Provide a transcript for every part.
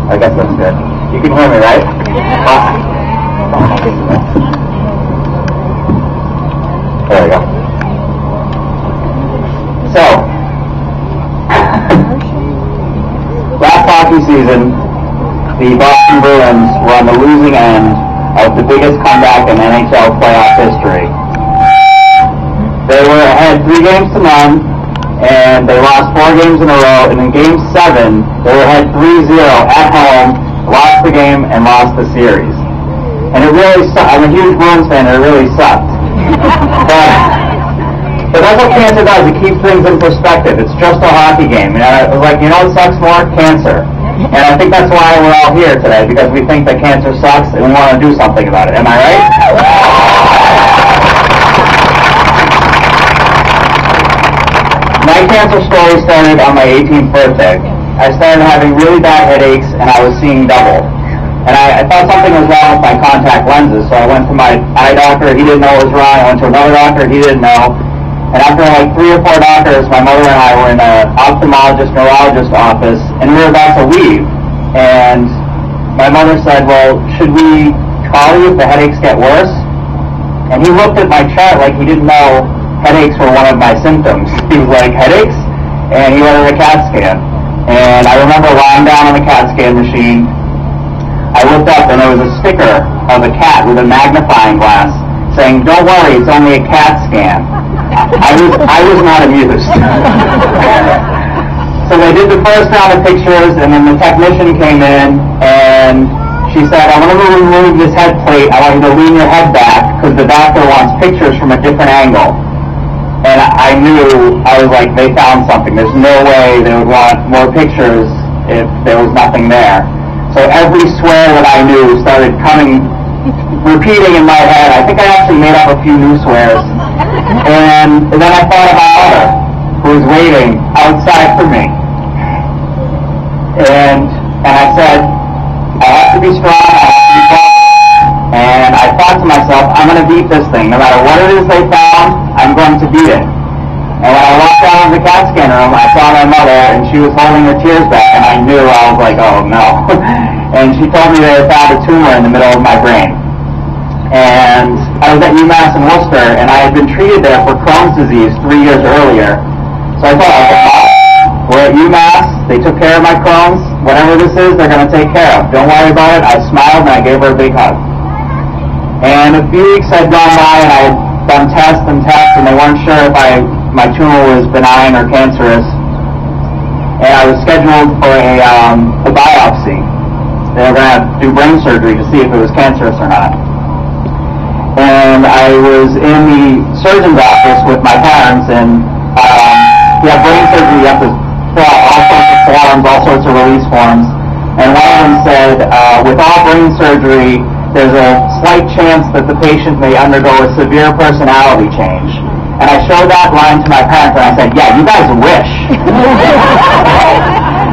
I guess that's good. You can hear me, right? Awesome. There we go. So, last hockey season, the Boston Bruins were on the losing end of the biggest comeback in NHL playoff history. They were ahead 3 games to none, and they lost 4 games in a row, and in Game 7, they were ahead 3-0 at home, lost the game, and lost the series. And it really sucked. I'm a huge Bruins fan, and it really sucked. But that's what cancer does. It keeps things in perspective. It's just a hockey game. And I was like, you know what sucks more? Cancer. And I think that's why we're all here today, because we think that cancer sucks, and we want to do something about it. Am I right? My cancer story started on my 18th birthday. I started having really bad headaches, and I was seeing double. And I thought something was wrong with my contact lenses, so I went to my eye doctor. He didn't know what was wrong. I went to another doctor. He didn't know. And after like 3 or 4 doctors, my mother and I were in an ophthalmologist, neurologist office, and we were about to leave. And my mother said, well, should we call you if the headaches get worse? And he looked at my chart like he didn't know headaches were one of my symptoms. He was like, headaches? And he ordered a CAT scan. And I remember lying down on the CAT scan machine. I looked up and there was a sticker of a cat with a magnifying glass saying, don't worry, it's only a CAT scan. I was not amused. So they did the first round of pictures, and then the technician came in, and she said, I want to remove this head plate. I want you to lean your head back, because the doctor wants pictures from a different angle. And I knew, I was like, they found something. There's no way they would want more pictures if there was nothing there. So every swear that I knew started repeating in my head. I think I actually made up a few new swears. And then I thought of my mother, who was waiting outside for me. And I said, I have to be strong, I have to be strong. And I thought to myself, I'm going to beat this thing. No matter what it is they found, I'm going to beat it. And when I walked out of the CAT scan room, I saw my mother, and she was holding her tears back, and I knew, I was like, oh no. And she told me they had found a tumor in the middle of my brain. And I was at UMass in Worcester, and I had been treated there for Crohn's disease 3 years earlier. So I thought, we're at UMass, they took care of my Crohn's, whatever this is, they're going to take care of. Don't worry about it. I smiled, and I gave her a big hug. And a few weeks had gone by, and I had done tests, and they weren't sure if my tumor was benign or cancerous. And I was scheduled for a biopsy. They were going to do brain surgery to see if it was cancerous or not. And I was in the surgeon's office with my parents, and you have brain surgery, you have to fill out all sorts of forms, all sorts of release forms. And one of them said, with all brain surgery, there's a slight chance that the patient may undergo a severe personality change. And I showed that line to my parents, and I said, yeah, you guys wish.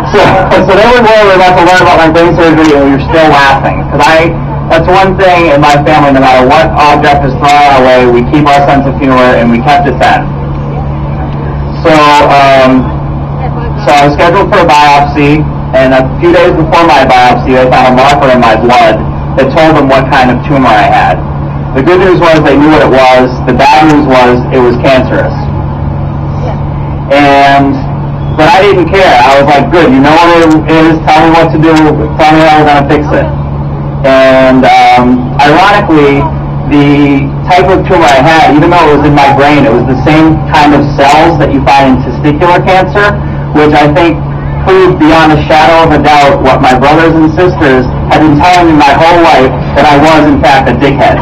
So they were about to learn about my brain surgery, and we were still laughing. Because that's one thing in my family, no matter what object is thrown our way, we keep our sense of humor, and we kept it then. So I was scheduled for a biopsy, and a few days before my biopsy, they found a marker in my blood that told them what kind of tumor I had. The good news was they knew what it was. The bad news was it was cancerous. But I didn't care. I was like, good, you know what it is, tell me what to do, tell me how we're going to fix it. And ironically, the type of tumor I had, even though it was in my brain, it was the same kind of cells that you find in testicular cancer, which I think proved beyond a shadow of a doubt what my brothers and sisters had been telling me my whole life, that I was in fact a dickhead.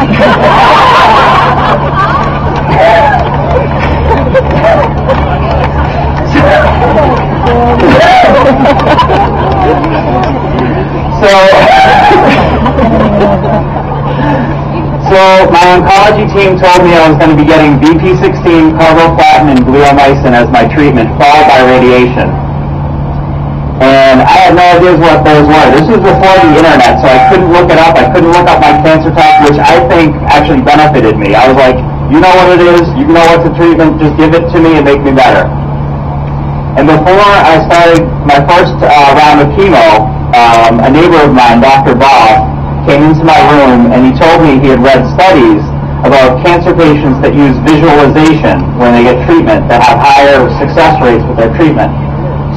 So my oncology team told me I was going to be getting BP16, carboplatin, and bleomycin as my treatment, followed by radiation. And I had no idea what those were. This was before the internet, so I couldn't look it up. I couldn't look up my cancer test, which I think actually benefited me. I was like, you know what it is, you know what's the treatment, just give it to me and make me better. And before I started my first round of chemo, a neighbor of mine, Dr. Bob, came into my room and he told me he had read studies about cancer patients that use visualization when they get treatment that have higher success rates with their treatment.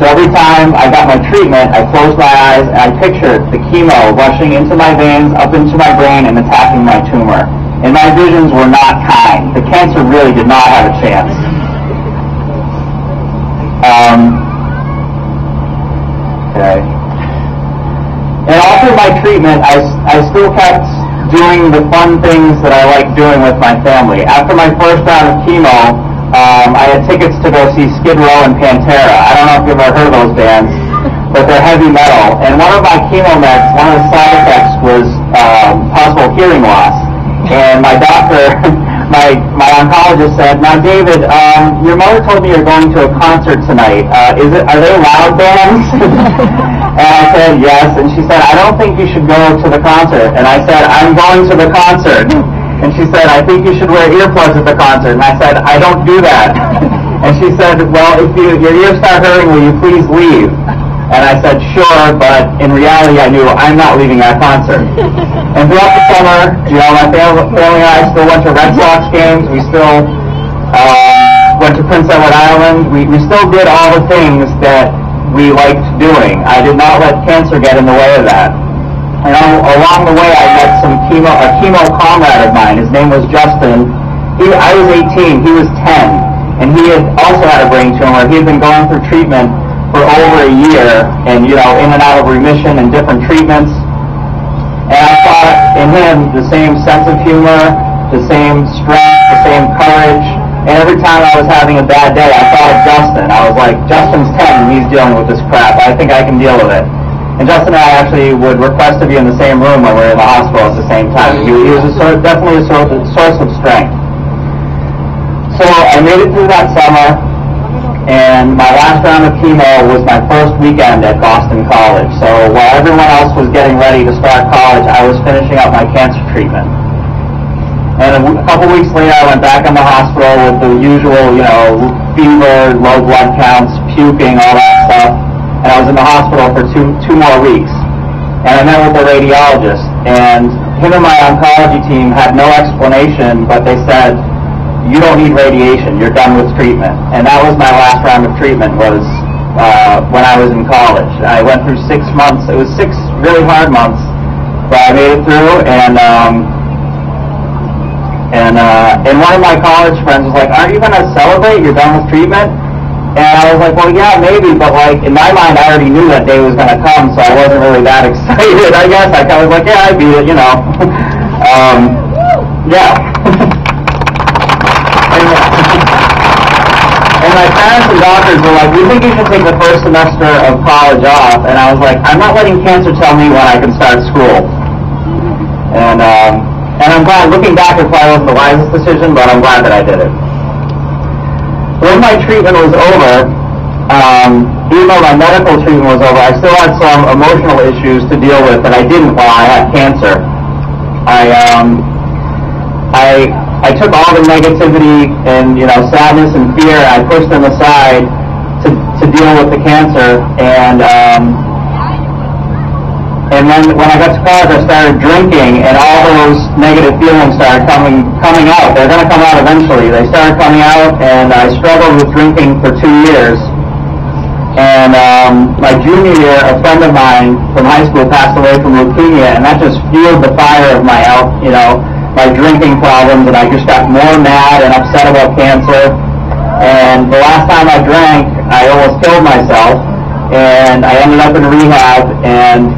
So every time I got my treatment, I closed my eyes and I pictured the chemo rushing into my veins, up into my brain, and attacking my tumor. And my visions were not kind. The cancer really did not have a chance. Okay. And all through my treatment, I still kept doing the fun things that I like doing with my family. After my first round of chemo, I had tickets to go see Skid Row and Pantera. I don't know if you've ever heard of those bands, but they're heavy metal. And one of my chemo meds, one of the side effects was possible hearing loss. And my doctor, my oncologist said, "Now, David, your mother told me you're going to a concert tonight. Are they loud bands?" And I said, "Yes." And she said, "I don't think you should go to the concert." And I said, "I'm going to the concert." And she said, "I think you should wear earplugs at the concert." And I said, "I don't do that." And she said, "Well, if your ears start hurting, will you please leave?" And I said, "Sure," but in reality, I knew I'm not leaving that concert. And throughout the summer, my family and I still went to Red Sox games. We still went to Prince Edward Island. We still did all the things that we liked doing. I did not let cancer get in the way of that. Along the way, I met a chemo comrade of mine. His name was Justin. I was 18. He was 10. And he had also had a brain tumor. He had been going through treatment for over a year and, in and out of remission and different treatments. And I saw in him the same sense of humor, the same strength, the same courage. And every time I was having a bad day, I thought of Justin. I was like, Justin's 10 and he's dealing with this crap. I think I can deal with it. And Justin and I actually would request to be in the same room when we were in the hospital at the same time. He was definitely a source of strength. So I made it through that summer. And my last round of chemo was my first weekend at Boston College. So while everyone else was getting ready to start college, I was finishing up my cancer treatment. And a couple weeks later, I went back in the hospital with the usual, fever, low blood counts, puking, all that stuff. And I was in the hospital for two more weeks. And I met with a radiologist. And him and my oncology team had no explanation, but they said, "You don't need radiation, you're done with treatment." And that was my last round of treatment, was when I was in college. I went through 6 months. It was 6 really hard months, but I made it through. And one of my college friends was like, "Aren't you going to celebrate? You're done with treatment?" And I was like, "Well, yeah, maybe," but in my mind, I already knew that day was going to come, so I wasn't really that excited, I guess. I was like, "Yeah, I beat it, yeah." And my parents and doctors were like, "We think you should take the first semester of college off." And I was like, "I'm not letting cancer tell me when I can start school." And I'm glad, looking back, it probably wasn't the wisest decision, but I'm glad that I did it. When my treatment was over, even though my medical treatment was over, I still had some emotional issues to deal with that I didn't while I had cancer. I took all the negativity and sadness and fear, and I pushed them aside to deal with the cancer. And then when I got to college, I started drinking, and all those negative feelings started coming out. They're going to come out eventually. They started coming out, and I struggled with drinking for 2 years. And my junior year, a friend of mine from high school passed away from leukemia, and that just fueled the fire of my my drinking problems, and I just got more mad and upset about cancer. And the last time I drank, I almost killed myself, and I ended up in rehab. And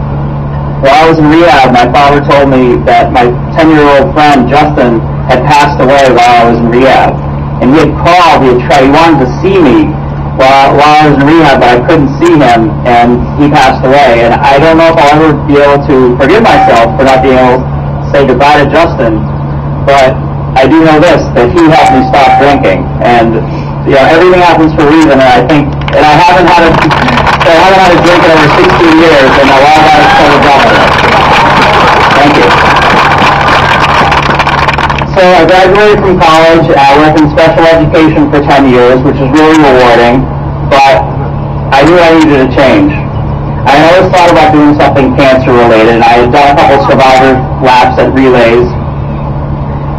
while I was in rehab, my father told me that my 10-year-old friend, Justin, had passed away while I was in rehab. And he had called, he wanted to see me while I was in rehab, but I couldn't see him, and he passed away. And I don't know if I'll ever be able to forgive myself for not being able to say goodbye to Justin, but I do know this, that he helped me stop drinking. And everything happens for a reason, and I haven't had a drink in over 16 years, and a lot of that is total doctor. Thank you. So I graduated from college. I worked in special education for 10 years, which is really rewarding. But I knew I needed a change. I had always thought about doing something cancer-related, and I had done a couple survivor laps at Relays.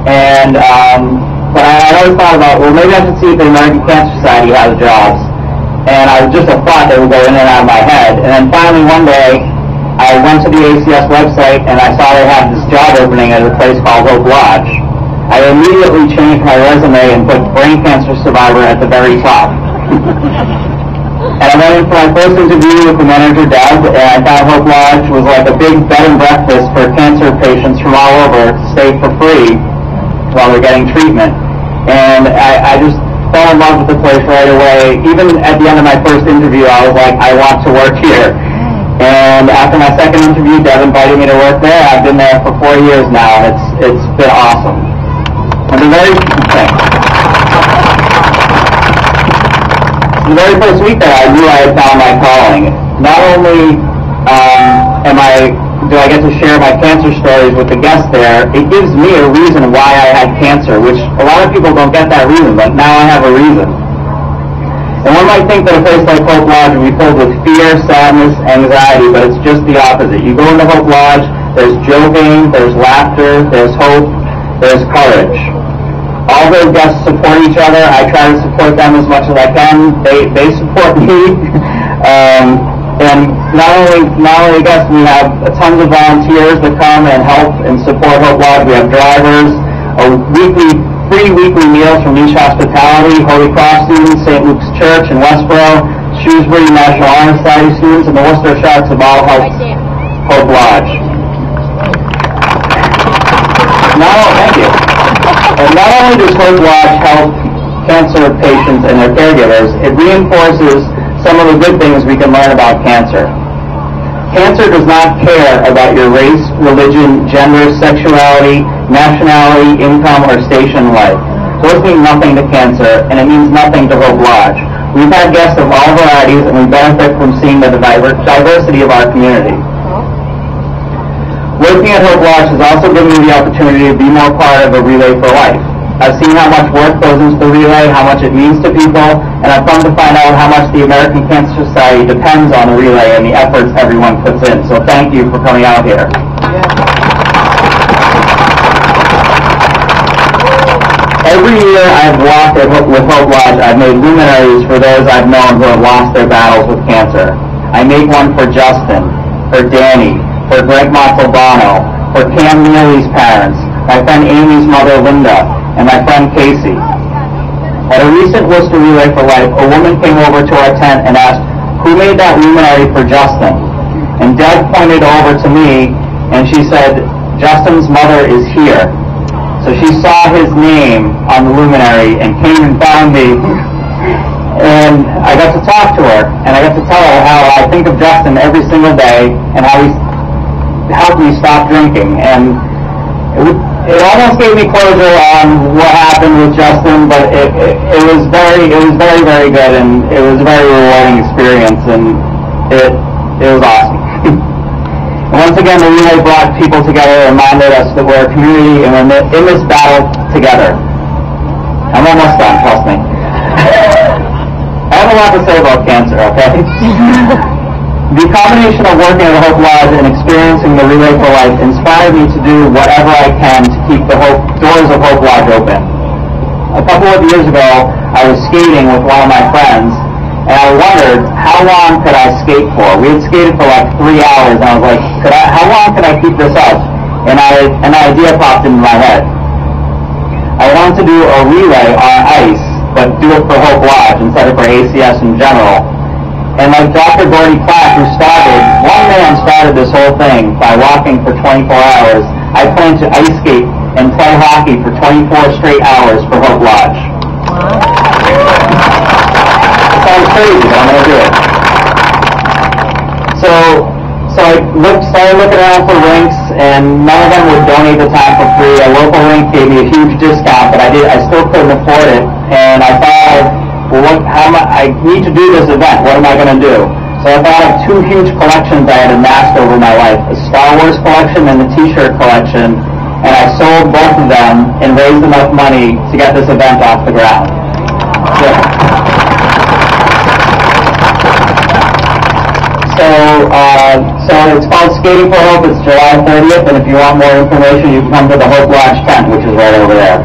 And, but I had always thought about, well, maybe I should see if the American Cancer Society has jobs. And I was just a thought that would go in and out of my head. And then finally one day, I went to the ACS website, and I saw they had this job opening at a place called Hope Lodge. I immediately changed my resume and put brain cancer survivor at the very top. And I went in for my first interview with the manager, Deb, and I found Hope Lodge was like a big bed and breakfast for cancer patients from all over to stay for free while they're getting treatment. And I just fell in love with the place right away. Even at the end of my first interview, I was like, I want to work here. And after my second interview, Deb invited me to work there. I've been there for 4 years now, and it's been awesome. And the very first week there, I knew I had found my calling. Not only do I get to share my cancer stories with the guests there, it gives me a reason why I had cancer, which a lot of people don't get that reason, but now I have a reason. And one might think that a place like Hope Lodge would be filled with fear, sadness, anxiety, but it's just the opposite. You go into Hope Lodge, there's joking, there's laughter, there's hope, there's courage. All those guests support each other. I try to support them as much as I can. They support me. And not only guests, we have tons of volunteers that come and help and support Hope Lodge. We have drivers, free weekly meals from Niche Hospitality, Holy Cross students, St. Luke's Church in Westboro, Shrewsbury National Honor Society students, and the Worcester Sharks have all helped Hope Lodge. Thank you. And not only does Hope Lodge help cancer patients and their caregivers, it reinforces some of the good things we can learn about cancer. Cancer does not care about your race, religion, gender, sexuality, nationality, income, or station in life. Those mean nothing to cancer, and it means nothing to Hope Lodge. We've had guests of all varieties, and we benefit from seeing the diversity of our community. Working at Hope Lodge has also given me the opportunity to be more part of a Relay for Life. I've seen how much work goes into the Relay, how much it means to people, and I've come to find out how much the American Cancer Society depends on the Relay and the efforts everyone puts in. So thank you for coming out here. Every year I've walked with Hope Lodge, I've made luminaries for those I've known who have lost their battles with cancer. I make one for Justin, for Danny, for Greg Montalbano, for Cam Neely's parents, my friend Amy's mother Linda, and my friend Casey. At a recent Worcester Relay for Life, a woman came over to our tent and asked, who made that luminary for Justin? And Deb pointed over to me and she said, Justin's mother is here. So she saw his name on the luminary and came and found me. And I got to talk to her, and I got to tell her how I think of Justin every single day and how he helped me stop drinking. And it almost gave me closure on what happened with Justin, but it was very, very good, and it was a very rewarding experience, and it was awesome. And once again, the Relay brought people together and reminded us that we're a community and we're in this battle together. I'm almost done, trust me. I have a lot to say about cancer, okay? The combination of working at Hope Lodge and experiencing the Relay for Life inspired me to do whatever I can to keep the doors of Hope Lodge open. A couple of years ago, I was skating with one of my friends, and I wondered, how long could I skate for? We had skated for like 3 hours, and I was like, how long could I keep this up? And an idea popped into my head. I wanted to do a relay on ice, but do it for Hope Lodge instead of for ACS in general. And like Dr. Gordy Platt, one man started this whole thing by walking for 24 hours. I plan to ice skate and play hockey for 24 straight hours for Hope Lodge. It sounds crazy, but I'm going to do it. So I started looking around for rinks, and none of them would donate the time for free. A local rink gave me a huge discount, but I still couldn't afford it. And I thought, well, I need to do this event. What am I going to do? So I thought of two huge collections I had amassed over my life, the Star Wars collection and the T-shirt collection, and I sold both of them and raised enough money to get this event off the ground. So it's called Skating for Hope. It's July 30th, and if you want more information, you can come to the Hope Lodge tent, which is right over there.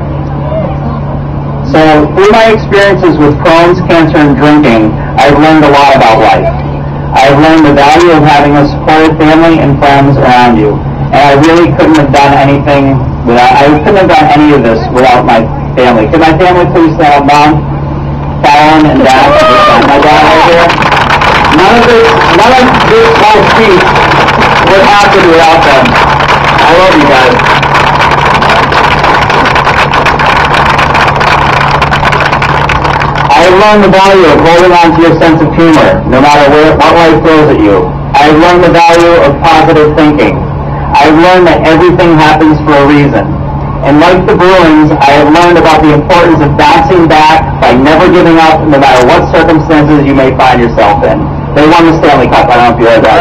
So through my experiences with Crohn's, cancer, and drinking, I've learned a lot about life. I've learned the value of having a supportive family and friends around you. And I really couldn't have done anything without, I couldn't have done any of this without my family. Could my family please stand up, Mom? Fallon and Dad, my dad right here. None of this whole speech would happen without them. I love you guys. I've learned the value of holding on to your sense of humor, no matter what life throws at you. I've learned the value of positive thinking. I've learned that everything happens for a reason. And like the Bruins, I have learned about the importance of bouncing back by never giving up, no matter what circumstances you may find yourself in. They won the Stanley Cup. I don't know if you heard that.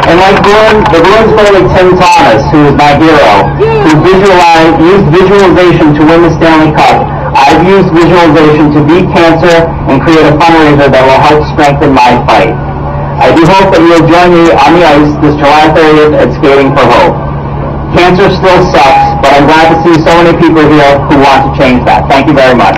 And like the Bruins goalie Tim Thomas, who is my hero, who used visualization to win the Stanley Cup, I've used visualization to beat cancer and create a fundraiser that will help strengthen my fight. I do hope that you'll join me on the ice this July 30th at Skating for Hope. Cancer still sucks, but I'm glad to see so many people here who want to change that. Thank you very much.